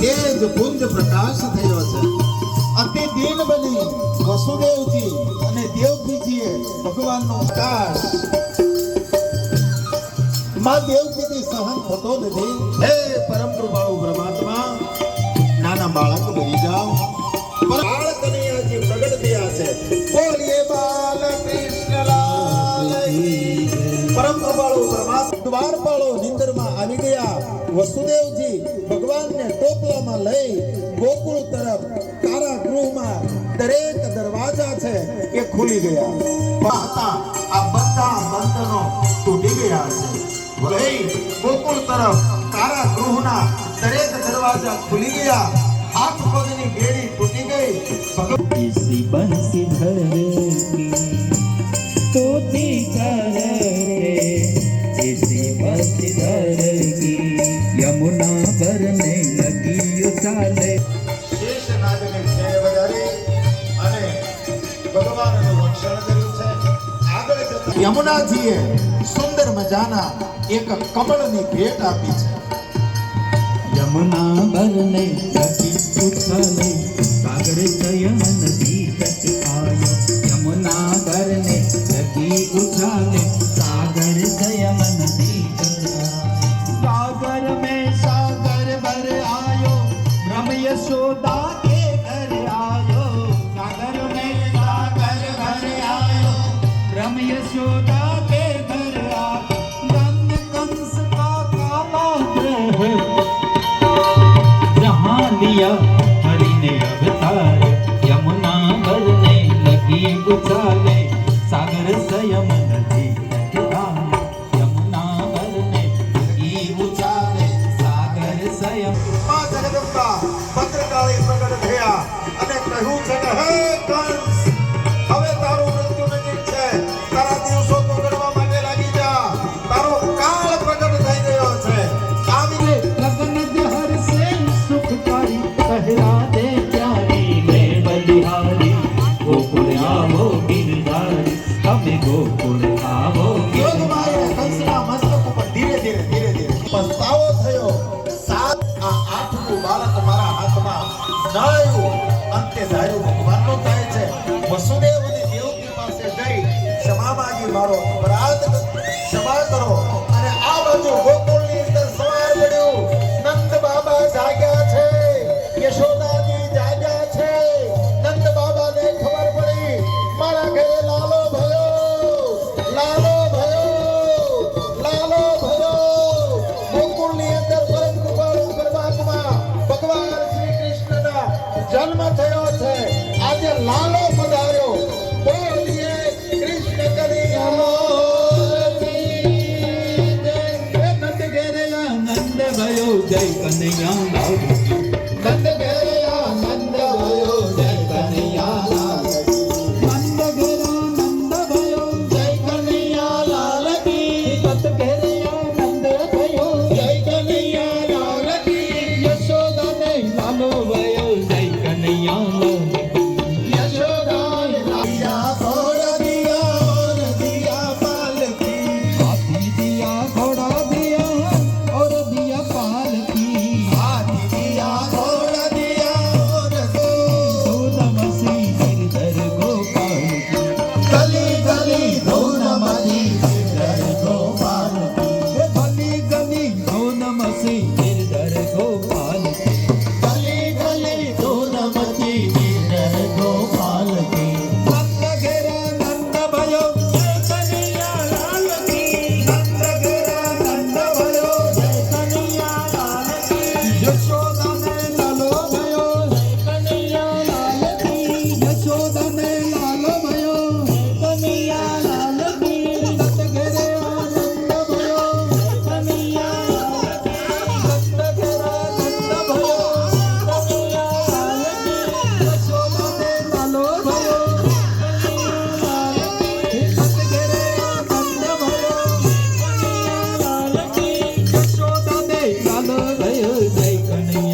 તેજ પુંજ પ્રકાશ થયો છે. અતિ દીન બની વસુદેવજી અને દેવકીજીએ ભગવાનનો આકાશ માં દેવકીથી સહન થતો નથી. હે પરમ કૃપાળુ પરમાત્મા, નાના બાળક બની જાઓ. બાળક કનૈયાજી પ્રગટ થયા છે. બોલીએ બાલ કૃષ્ણ લાલ કી. પરમ કૃપાળુ પરમાત્મા દ્વારપાળો નિંદરમાં આવી ગયા. વસુદેવજી ભગવાનને ટોપલામાં લઈ ગોકુળ તરફ કારાગૃહમાં દરેક દરવાજા છે એ ખુલી ગયા હતા. આ બધા બંધનો તૂટી ગયા છે. લઈ ગોકુળ તરફ કારાગૃહના દરેક દરવાજા ખુલી ગયા. હાથ પગની બેડી તૂટી ગઈ. इसी बंसीधर की तोती करे इसी बंसीधर की यमुना भरने लगी उछाले. શેષનાગને જય વગાડી અને ભગવાનનું રક્ષણ કર્યું છે. આગળ જતા યમુનાજીએ સુંદર મજાના એક કમળની ભેટ આપી છે. यमुना भरने लगी उछाले सागर शयन नदी तट आयो. यमुना भरने लगी उछाले सागर शयन नदी तट आयो. सागर में सागर भर आयो ब्रह्म यशोदा के घर आयो. सागर में सागर भर आयो ब्रह्म यशोदा के घर आयो. नंद कंस का काला ग्रह जहाँ लिया हरि ने अवतार. यमुना भरने लगी उछाले सागर संयम नदी तट आयो. यमुना भरने लगी उछाले सागर संयम. માં જગદંબા ભદ્રકાળી પ્રગટ થયા અને કહ્યું છે કે હે કંસ, હવે તારું મૃત્યુ નજીક છે. તારા દિવસો પકડવા માટે લાગી જા. તારો કાળ પ્રગટ થઈ ગયો છે. આવી लगन जहर से सुखकारी कहला दे प्यारी मैं बलिहारी गोकुल आवो गिरधारी हमें गोकुल आवो યોગમાએ કંસના મસ્તક ઉપર ધીરે ધીરે પસ્તાવો થયો. સાત આ આઠમું બાળક મારા હાથમાં ન આવ્યું. અંતે ધાર્યું ભગવાનનો થાય છે. વસુદેવ અને દેવકી પાસે જઈ ક્ષમા માંગી, મારો અપરાધ ક્ષમા કરો. અને આ બાજુ ગોકુળની અંદર સવાર પડ્યું. નંદ બાબા જાગ્યા છે, યશોદાજી જાગ્યા છે. નંદ બાબાને ખબર પડી મારા ઘરે લાલો ભયો, લાલો ભયો, લાલો ભયો. ગોકુળની અંદર પરમ કૃપાળુ પરમાત્મા ભગવાન શ્રી કૃષ્ણના જન્મ થયો છે. આજે લાલો પધાર્યો. બોલીએ કૃષ્ણ કનૈયા કી જય. नंद घेरया नंद भयो जय कन्हैया लाल की. નંદ ઘેરયા નંદ ભયો, જય કનૈયા લાલ કી. नंद घेरा नंद भयो જય કનૈયા લાલ કી. तत घेरया नंद भयो જય કનૈયા લાલ કી. यशोदा ने लालो भयो जय कन्हैया लाल की. યશોદા દિયા ઘોડા દિયા ઓર દિયા પાલકી. हाथी दिया घोड़ा दिया और दिया पालकी. હાથી દિયા ઘોડા દિયા ઓર धूलमसी गिरधर गोपाल की. ગલી ગલી ધૂન મચી गिरधर ગોપાલ કી. गली गली धूलमसी गिरधर गोपाल की. ગલી ગલી ધૂન મચી गिरधર ગોપાલ કી. नंद घेरा नंद भयो जय कन्हैया लाल की. नंद घेरा नंद भयो जय कन्हैया लाल की. यशोदा ने लालो भयो जय कन्हैया लाल की. यशोदा ने लालो भयो जय कन्हैया लाल की. नंद घेरा नंद भयो जय कन्हैया लाल की. नंद घेरा नंद भयो कन्हैया लाल की. यशोदा ने लालो भयो लाल भयो जय कन्हैया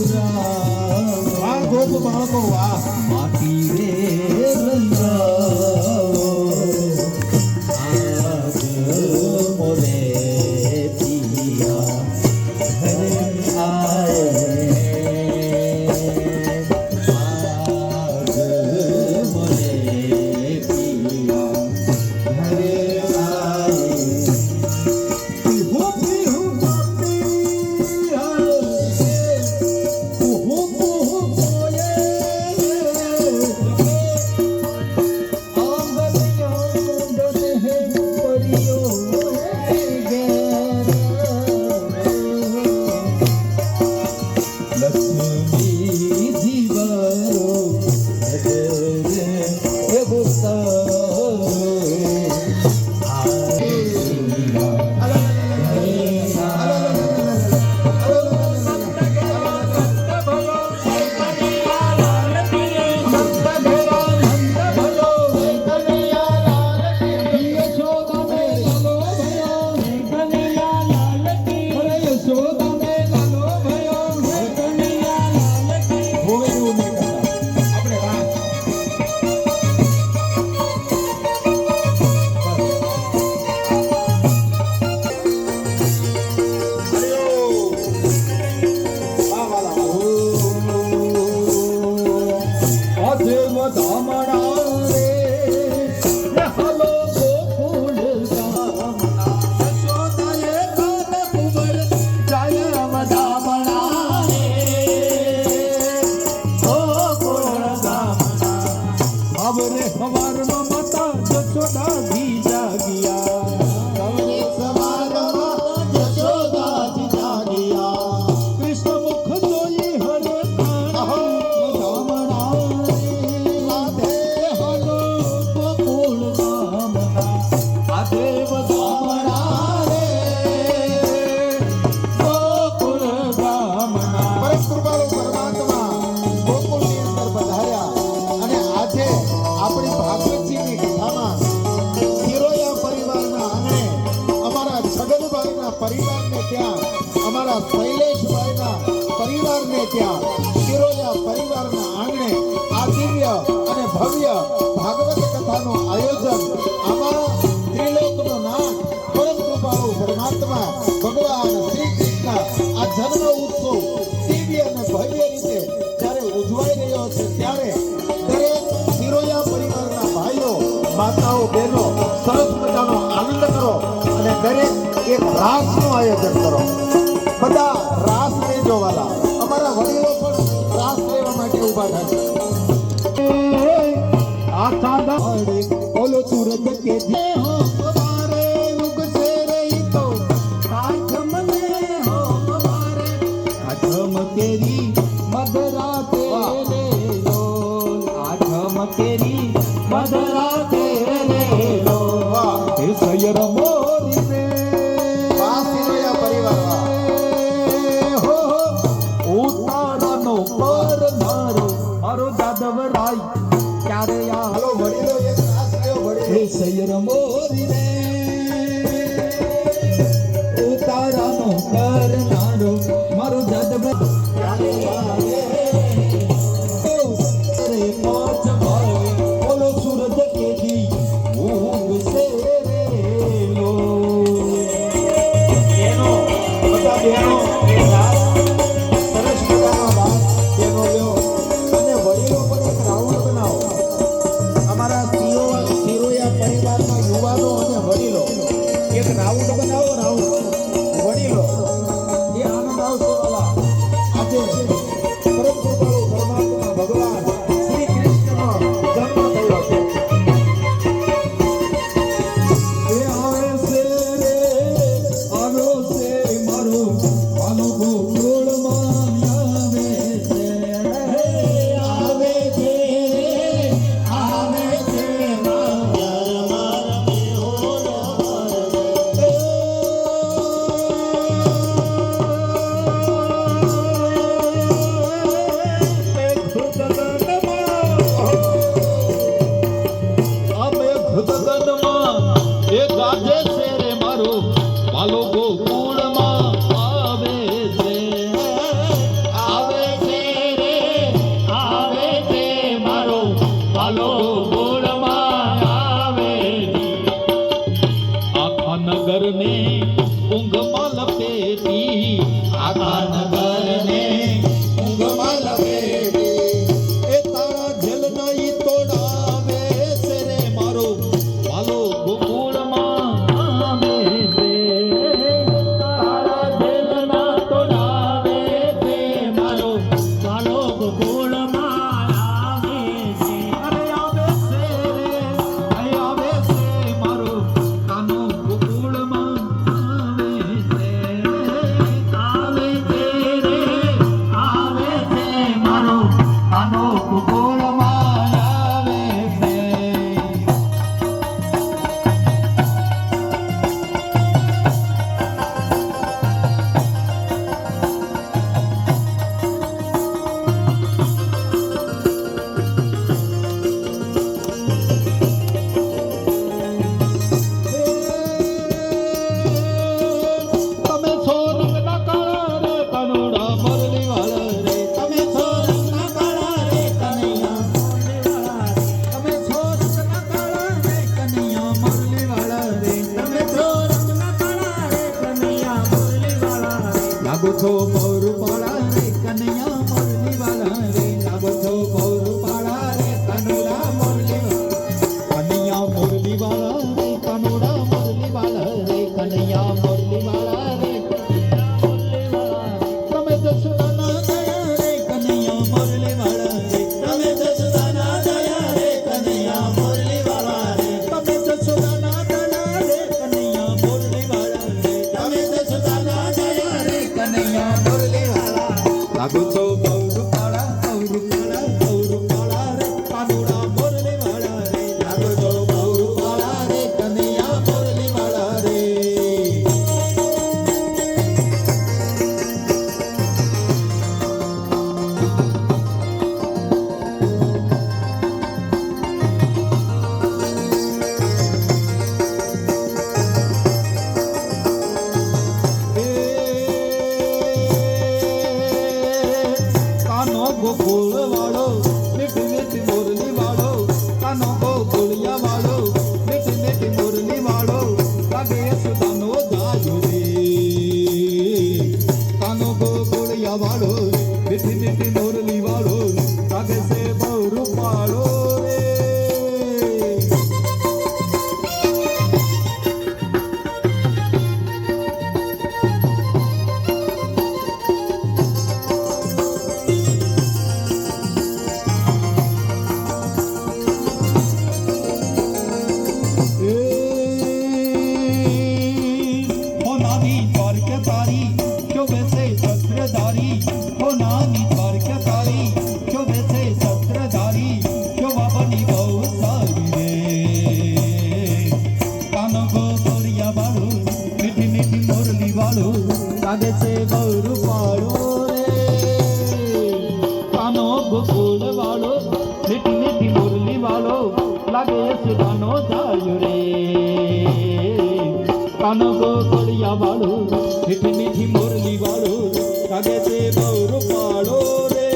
વાહ ગોપ બાળકો વાહ માટી રે રંગાવો આજ મોરે પિયા ઘરે આએ આજ મોરે પિયા ઘરે આએ લક્ષ્મી જીવરો હવારમાં માતા જશોદા ભી જાગિયા કૃષ્ણ મુખ જોઈ હરે પરમ કૃપાળુ પરમાત્મા ગોકુળની અંદર પધાર્યા અને આજે આપણી ભાગવતજીની કથામાં શિરોયા પરિવારના આંગણે અમારા છગનભાઈના પરિવારને ત્યાં અમારા શૈલેષભાઈના પરિવારને ત્યાં શિરોયા પરિવારના આંગણે આ દિવ્ય અને ભવ્ય ભાગવત કથાનું આયોજન આમાં ત્રિલોકનો નાથ પરમ કૃપાળુ પરમાત્મા ભગવાન શ્રી કૃષ્ણ આ જન્મ ઉત્સવ દિવ્ય અને ભવ્ય રીતે જ્યારે ઉજવાઈ રહ્યો છે ત્યારે દરેક શિરોયા પરિવારના ભાઈઓ માતાઓ બહેનો સરસ મજાનો આનંદ કરો અને દરેક એક રાસનું આયોજન કરો. બધા રાસ લેજો વાલા. અમારા વડીલો પણ રાસ લેવા માટે ઊભા થાય. બોલો સુરત કે હો હમારે યુગ સે રહી તો આઠમ ને હો હમારે આઠમ કેરી મધરા તેરે લો આઠમ કેરી મધરા તેરે લો હે સૈયર મોરી રે વાહ શિરોયા પરિવાર વાહ. હો ઉતારાનો પર મારો મારો જાદવ રાય ક્યારે આ હાલો વડીલો એક રાસ લ્યો વડીલો. હે સૈયર મોરી રે ઉતારાનો કરનારો મારો જાદવ રે મોચ ભાવે બોલો સુરત કેથી ઊંઘ સે રે લો બહેનો, બધા બહેનો એક રાસ સરસ મજાના રાસ બહેનો લ્યો અને વડીલો પણ એક રાઉન્ડ બનાવો. અમારા શિરોયા પરિવારના યુવાનો અને વડીલો એક રાઉન્ડ બનાવો. રાઉન્ડ વડીલો એ આનંદ આવશે વાલા. આજે પરમ કૃપાળુ પરમાત્મા ભગવાન શ્રી કૃષ્ણનો જન્મ થયો છે. એ આવે છે રે આનો છે મારો આનો ગોકુળમાં આવે છે આવે છે બહુરૂપાળા રે કાનુડા મોરલી વાળા રે લાગજો બહુરૂપાળા રે કનૈયા મોરલી વાળા રે કાનો ગોકુળ વાળો મીઠી મીઠી મોરલી વાળો કાનો ગોકુળિયા વાળો મીઠી મીઠી મોરલી વાળો લાગે યશોદાનો દાજો રે કાનો ગોકુળિયા વાળો મીઠી મીઠી મોરલી વાળો લાગે છે બહુરૂપાળો રે હોનાની દ્વારકાધારી શોભે છે શસ્ત્રધારી હોનાની દ્વારકાધારી શોભે છે શસ્ત્રધારી શોભા બની બહુ સારી રે કાનો ગોકુળિયા વાળો મીઠી મીઠી મોરલી વાળો લાગે છે બહુરૂપાળો રે કાનો ગોકુળ વાળો મીઠી મીઠી મોરલી વાળો લાગે યશોદાનો દાયો રે કાનો ગોકુળિયા વાળો મીઠી મીઠી મોરલી વાળો લાગે છે બહુરૂપાળો રે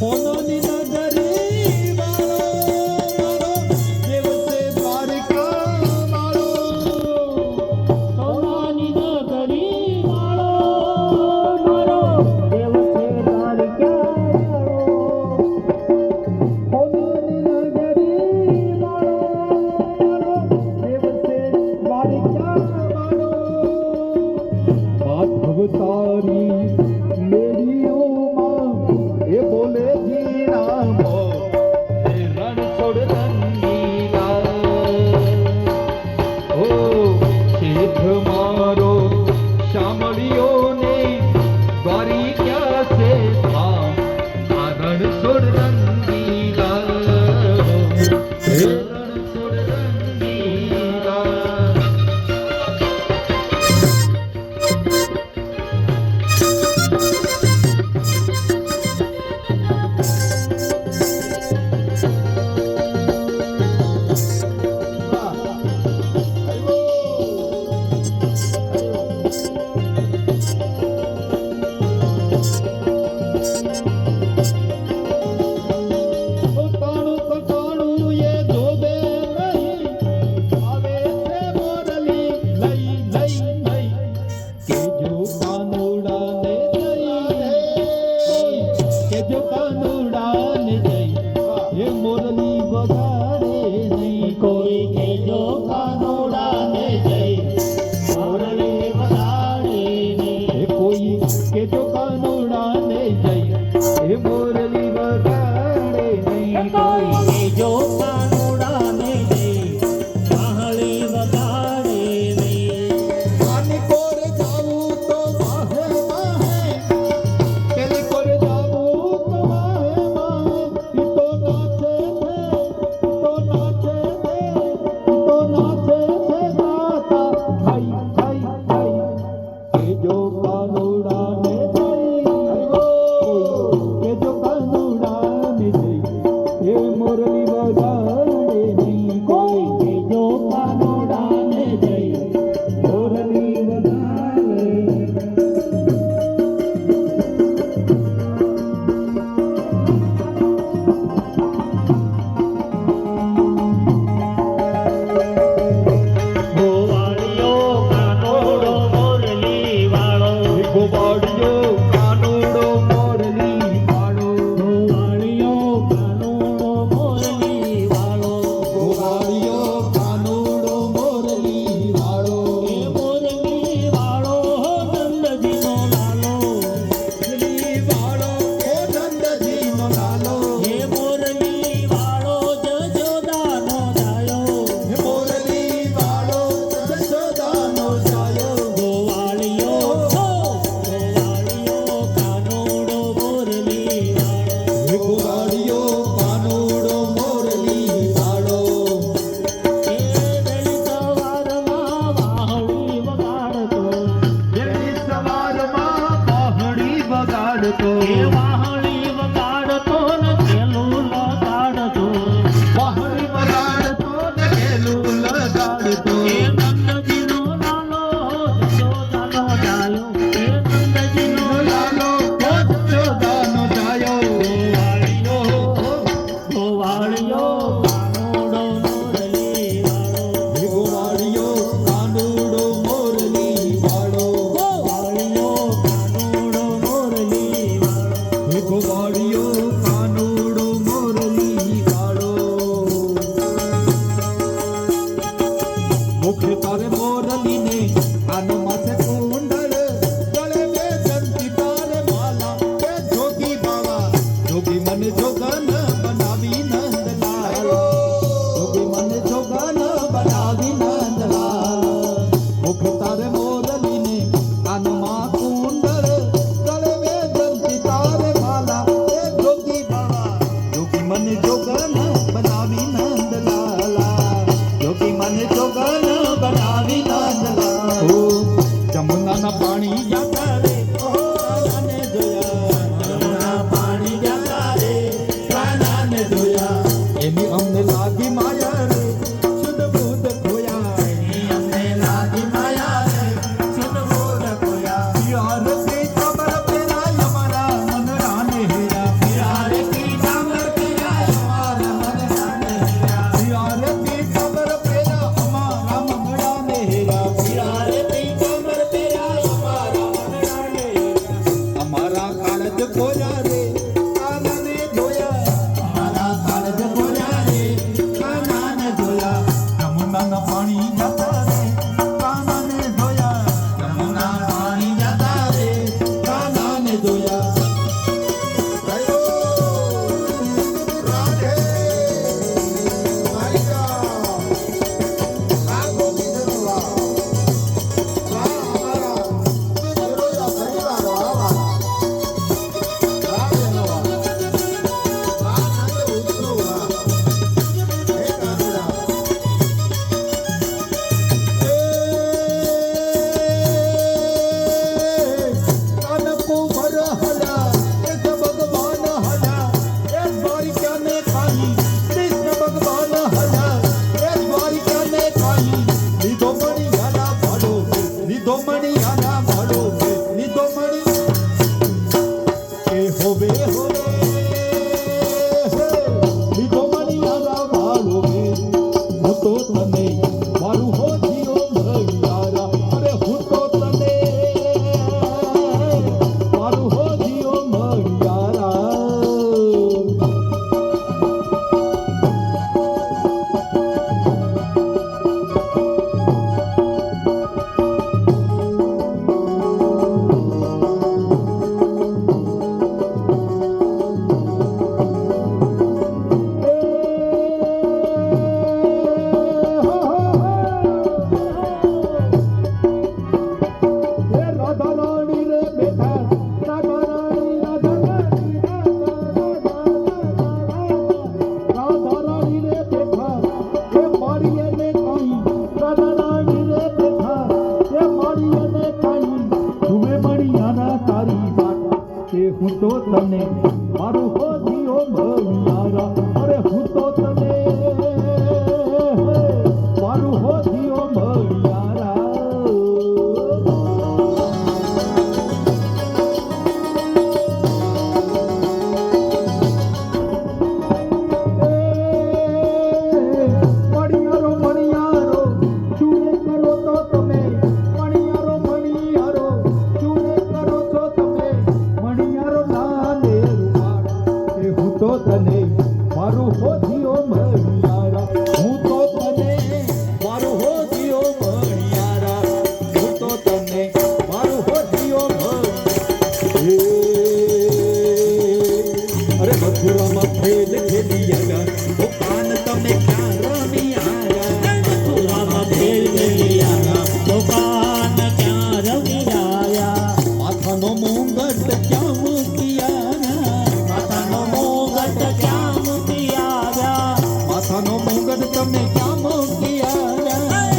હોનાની નગરી વાળો દેવ છે દ્વારકા વાળો હોનાની નગરી વાળો મારો દેવ છે દ્વારકા વાળો હોનાની નગરી વાળો દેવ છે દ્વારકા વાળો માધવ તારી મેરીઓમાં એ બોલે જી રામો એ રણ છોડ રંગીલા ઓ શેઠ મારો શામળીઓ ને દ્વારી ક્યાં છે ધામ આ રણ છોડ રંગીલા એ રણ છોડ રંગીલા તાણું એ જોબે વગાડે નહીં કોઈ કેજો કાનોડાને જય મોરલી વગાડે ગોવાળિયો કાનોડો મોરલી વાળો ગોવાળિયો કાનુડો મોરલી વાળો ગોવાળિયો કાનોડો મોરલી વાળો ગોવાળિયો કાનુડો મોરલી વાળો એ મોરલી વાળો નંદજીનો લાલો મોરલી વાળો હે નંદજીનો લાલો એ મોરલી વાળો જશોદાનો જાયો હે મોરલી વાળો જશોદાનો જાયો ગોવાળિયો કાનોડો મોરલી વાળો હે ગોવાળિયો કાનુડો મોરલી વાળો એ વેલી સવારમાં વાહણી વગાડતો વેલી સવારમાં પહાડી વગાડતો એ વાહણી વગાડતો ને ખેલું લગાડતો પહાડી વગાડતો ને ખેલું લગાડતો એ નંદજીનો લાલો જશોદાનો ડાયો એ નંદજીનો લાલો જશોદાનો જાયો ગોવાળિયો કાનોડો મોરલી વાળો હે ગોવાળિયો કાનુડો મોરલી વાળો ગોવાળિયો કાનોડો મોરલી વાળો હે ગોવાળિયો કાનુડો મોરલી વાળો મુખ તારે મોરલી ને કાનો માથે કુંડળ ગળે બે જંતી તારે માલા કે જોગી બાવા જોગી મને જોગન બનાવી નંદલાલ જોગી મને જોગન બનાવી નંદલાલ મુખ તારે મોરલી ને કાનમાં કુંડળ ગળે બે જંતી તારે માલા કે જોગી બાવા જોગી મને જોગન બનાવી નંદલાલા જોગી મને જોગન બનાવી નંદલાલ ઓ જમુનાના પાણી જાતા રે ઓ કાનાને જોયા જમુના પાણી જાતા રે કાનાને જોયા એની અમને લાગી માયા રે શુદ્ધ બુદ્ધ ખોયા એની અમને લાગી માયા રે શુદ્ધ બુદ્ધ ખોયા યાર કે ખબર પેલા અમારા મનરાને હેરા યાર કે ખબર પેલા અમારા મનરાને હેરા યાર કે ખબર પેલા અમારા મનરાને હેરા યાર કે ખબર પેલા અમારા મનરાને હેરા અમારા કાળજ ખોયા રે કાનાને જોયા અમારા કાળજ ખોયા રે કાનાને જોયા વગર તમે ક્યાં મૂકી આવ્યા